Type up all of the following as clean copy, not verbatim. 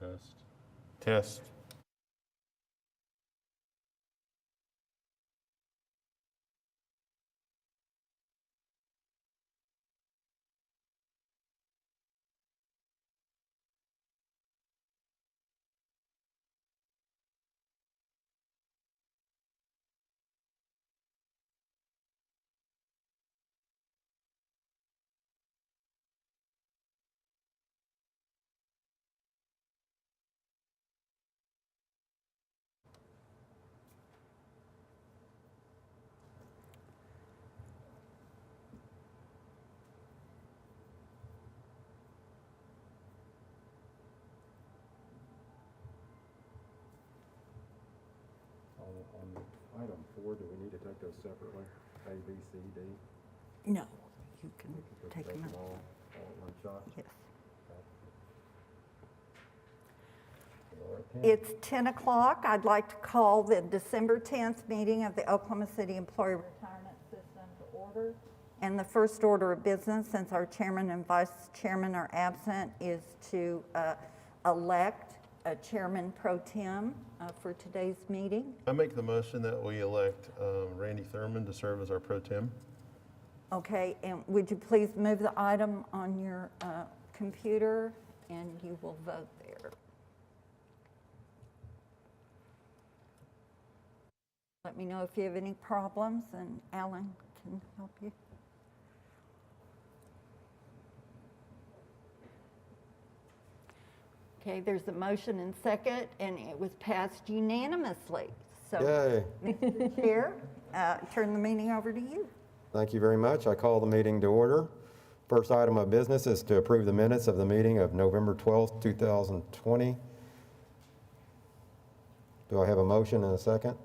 Test. On item 4, do we need to take those separately? A, B, C, D? No, you can Just take them out. all at one shot? Yes. Okay. It's 10 o'clock. I'd like to call the December 10th meeting of the Oklahoma City Employee Retirement System to order. And the first order of business, since our chairman and vice chairman are absent, is to elect a Chairman Pro Tem for today's meeting. I make the motion that we elect Randy Thurman to serve as our pro tem. Okay, and would you please move the item on your computer, and you will vote there. Let me know if you have any problems, and Alan can help you. Okay, there's a motion and second, and it was passed unanimously. So, Yay. Mr. Chair, turn the meeting over to you. Thank you very much. I call the meeting to order. First item of business is to approve the minutes of the meeting of November 12th, 2020. Do I have a motion and a second?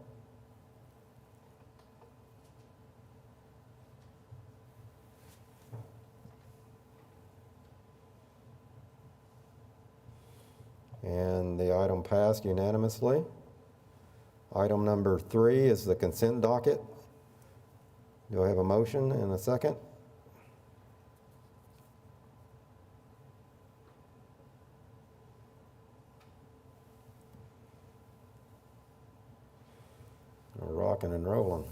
And the item passed unanimously. Item number 3 is the consent docket. Do I have a motion and a second? We're rocking and rolling.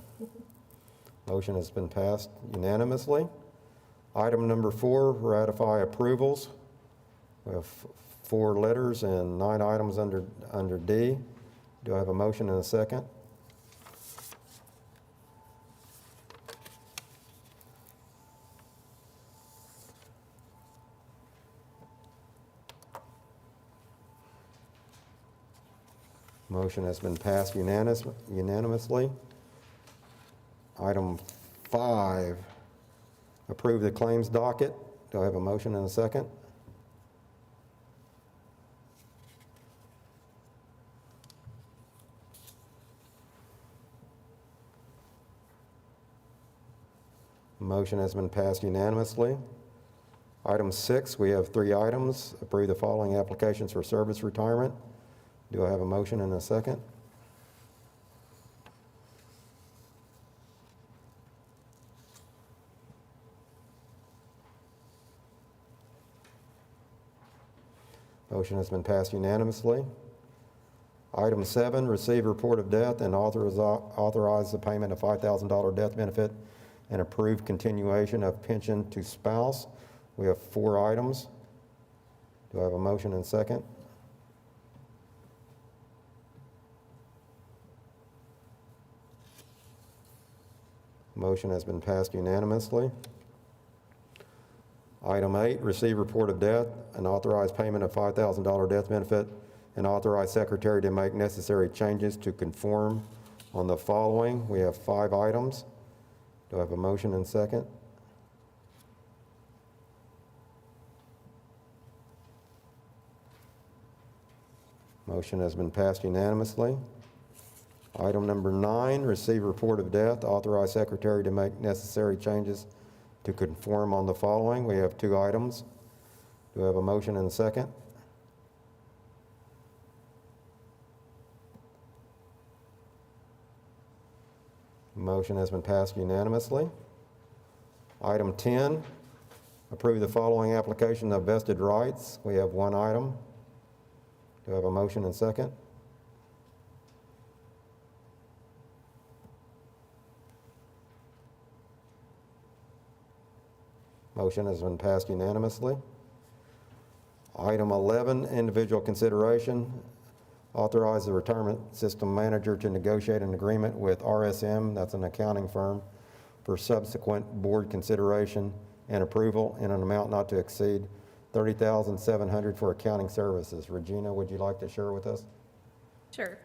Motion has been passed unanimously. Item number 4, ratify approvals. We have 4 letters and 9 items under D. Do I have a motion and a second? Motion has been passed unanimously. Item 5, approve the claims docket. Do I have a motion and a second? Motion has been passed unanimously. Item 6, we have 3 items. Approve the following applications for service retirement. Do I have a motion and a second? Motion has been passed unanimously. Item 7, receive report of death and authorize the payment of $5,000 death benefit and approve continuation of pension to spouse. We have 4 items. Do I have a motion and second? Motion has been passed unanimously. Item 8, receive report of death and authorize payment of $5,000 death benefit and authorize secretary to make necessary changes to conform on the following. We have 5 items. Do I have a motion and second? Motion has been passed unanimously. Item number 9, receive report of death, authorize secretary to make necessary changes to conform on the following. We have 2 items. Do I have a motion and a second? Motion has been passed unanimously. Item 10, approve the following application of vested rights. We have 1 item. Do I have a motion and second? Motion has been passed unanimously. Item 11, individual consideration. Authorize the retirement system manager to negotiate an agreement with RSM, that's an accounting firm, for subsequent board consideration and approval in an amount not to exceed $30,700 for accounting services. Regina, would you like to share with us? Sure.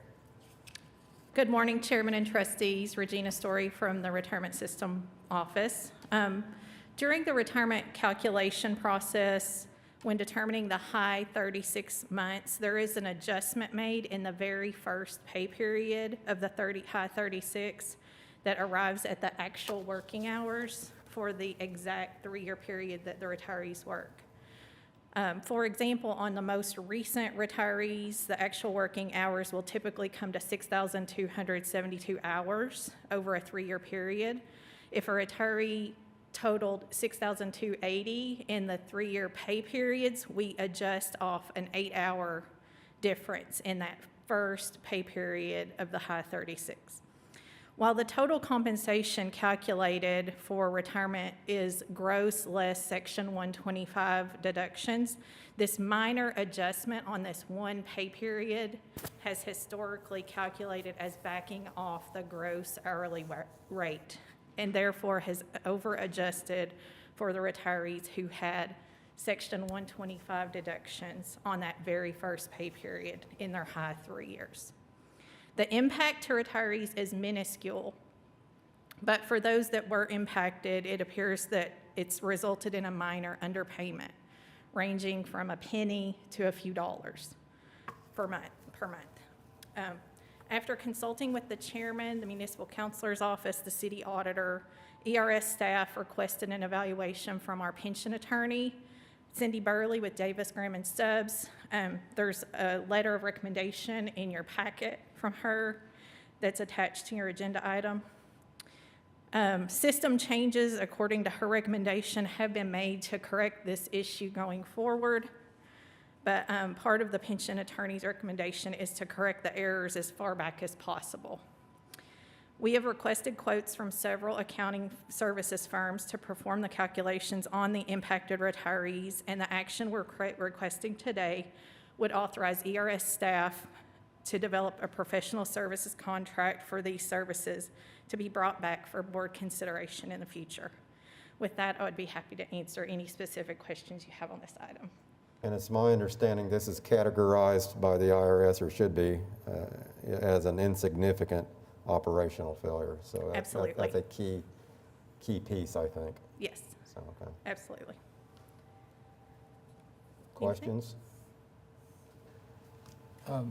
Good morning, Chairman and Trustees. Regina Story from the Retirement System Office. During the retirement calculation process, when determining the high 36 months, there is an adjustment made in the very first pay period of the high 36 that arrives at the actual working hours for the exact 3-year period that the retirees work. For example, on the most recent retirees, the actual working hours will typically come to 6,272 hours over a 3-year period. If a retiree totaled 6,280 in the 3-year pay periods, we adjust off an 8-hour difference in that first pay period of the high 36. While the total compensation calculated for retirement is gross less Section 125 deductions, this minor adjustment on this one pay period has historically calculated as backing off the gross hourly rate, and therefore has over-adjusted for the retirees who had Section 125 deductions on that very first pay period in their high 3 years. The impact to retirees is minuscule, but for those that were impacted, it appears that it's resulted in a minor underpayment, ranging from a penny to a few dollars per month. After consulting with the chairman, the municipal counselor's office, the city auditor, ERS staff requested an evaluation from our pension attorney, Cindy Burley with Davis, Graham, and Stubbs. There's a letter of recommendation in your packet from her that's attached to your agenda item. System changes, according to her recommendation, have been made to correct this issue going forward. But part of the pension attorney's recommendation is to correct the errors as far back as possible. We have requested quotes from several accounting services firms to perform the calculations on the impacted retirees, and the action we're requesting today would authorize ERS staff to develop a professional services contract for these services to be brought back for board consideration in the future. With that, I would be happy to answer any specific questions you have on this item. And it's my understanding this is categorized by the IRS, or should be, as an insignificant operational failure. So Absolutely. That's a key piece, I think. Yes, So, okay. absolutely. Questions?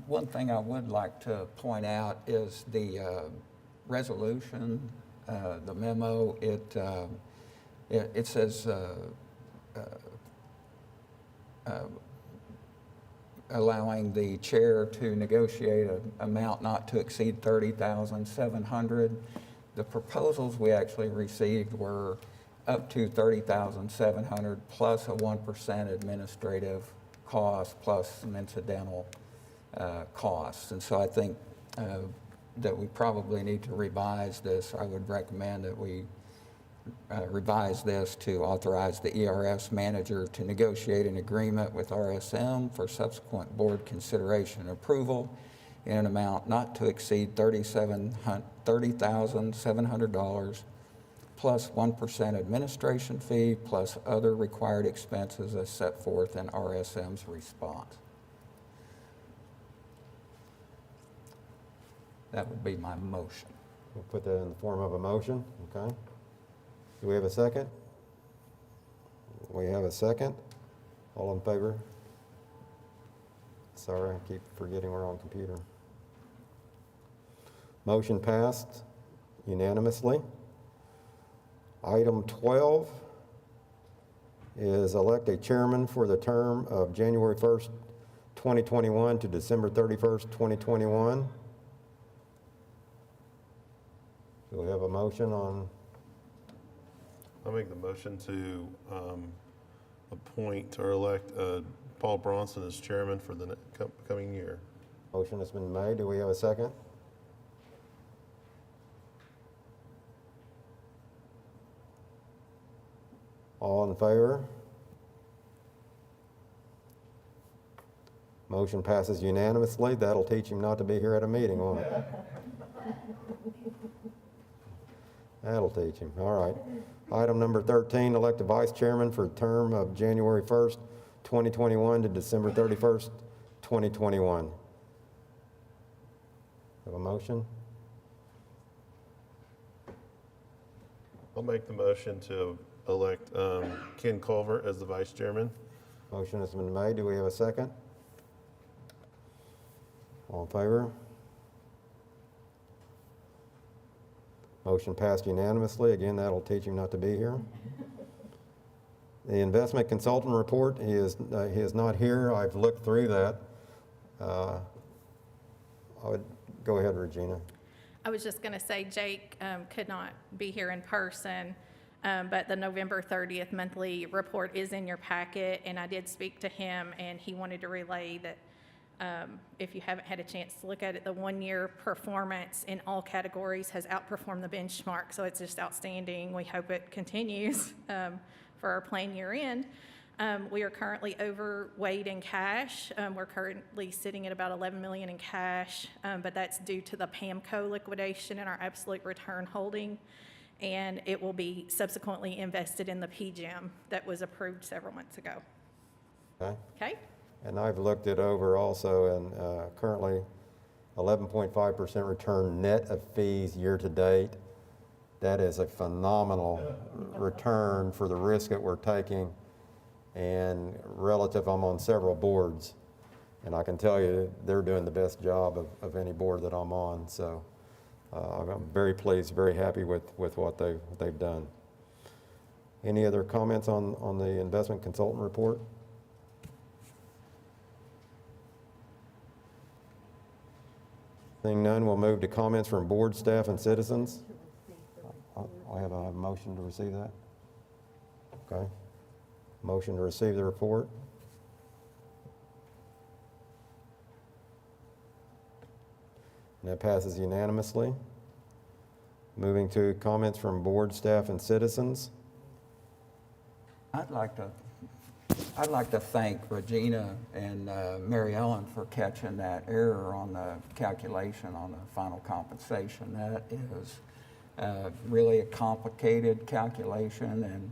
One thing I would like to point out is the resolution, the memo. It says allowing the chair to negotiate an amount not to exceed $30,700. The proposals we actually received were up to $30,700 plus a 1% administrative cost plus some incidental costs. And so I think that we probably need to revise this. I would recommend that we revise this to authorize the ERS manager to negotiate an agreement with RSM for subsequent board consideration and approval in an amount not to exceed $30,700 plus 1% administration fee plus other required expenses as set forth in RSM's response. That would be my motion. We'll put that in the form of a motion, okay? Do we have a second? We have a second. All in favor? Sorry, I keep forgetting we're on computer. Motion passed unanimously. Item 12 is elect a chairman for the term of January 1st, 2021 to December 31st, 2021. Do we have a motion on? I'll make the motion to appoint or elect a Paul Bronson as chairman for the coming year. Motion has been made. Do we have a second? All in favor? Motion passes unanimously. That'll teach him not to be here at a meeting, won't it? That'll teach him. All right. Item number 13, elect a vice chairman for a term of January 1st, 2021 to December 31st, 2021. Have a motion? I'll make the motion to elect Ken Culver as the vice chairman. Motion has been made. Do we have a second? All in favor? Motion passed unanimously. Again, that'll teach him not to be here. The investment consultant report, he is not here. I've looked through that. I would go ahead, Regina. I was just going to say Jake could not be here in person, but the November 30th monthly report is in your packet, and I did speak to him, and he wanted to relay that if you haven't had a chance to look at it, the one-year performance in all categories has outperformed the benchmark, so it's just outstanding. We hope it continues for our plan year end. We are currently overweight in cash. We're currently sitting at about $11 million in cash, but that's due to the PAMCO liquidation and our absolute return holding, and it will be subsequently invested in the PGM that was approved several months ago. Okay. Okay? And I've looked it over also, and currently 11.5% return net of fees year to date. That is a phenomenal return for the risk that we're taking. And relative, I'm on several boards, and I can tell you they're doing the best job of any board that I'm on. So I'm very pleased, very happy with what they've done. Any other comments on the investment consultant report? Seeing none, we'll move to comments from board, staff, and citizens. I have a motion to receive that. Okay. Motion to receive the report. And that passes unanimously. Moving to comments from board, staff, and citizens. I'd like to thank Regina and Mary Ellen for catching that error on the calculation on the final compensation. That is really a complicated calculation, and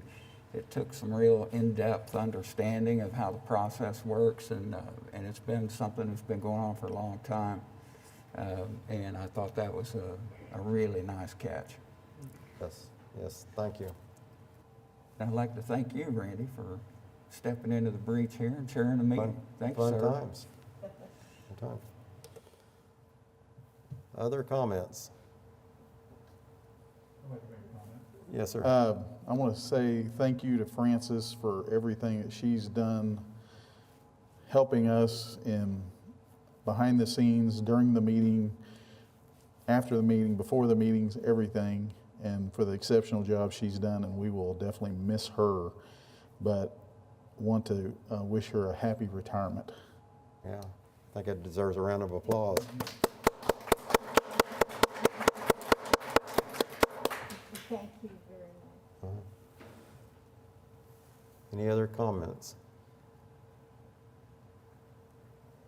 it took some real in-depth understanding of how the process works, and it's been something that's been going on for a long time. And I thought that was a really nice catch. Yes, thank you. And I'd like to thank you, Randy, for stepping into the breach here and chairing the meeting. Thank you, sir. Fun times. Fun times. Other comments? Yes, sir. I want to say thank you to Frances for everything that she's done, helping us in behind the scenes, during the meeting, after the meeting, before the meetings, everything, and for the exceptional job she's done, and we will definitely miss her, but want to wish her a happy retirement. Yeah, I think it deserves a round of applause. Thank you very much. Any other comments?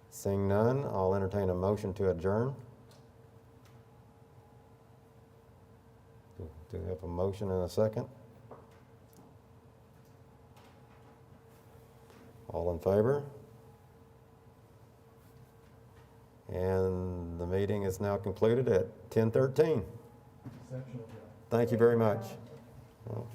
Seeing none, I'll entertain a motion to adjourn. Do we have a motion and a second? All in favor? And the meeting is now concluded at 10:13. Thank you very much. Well,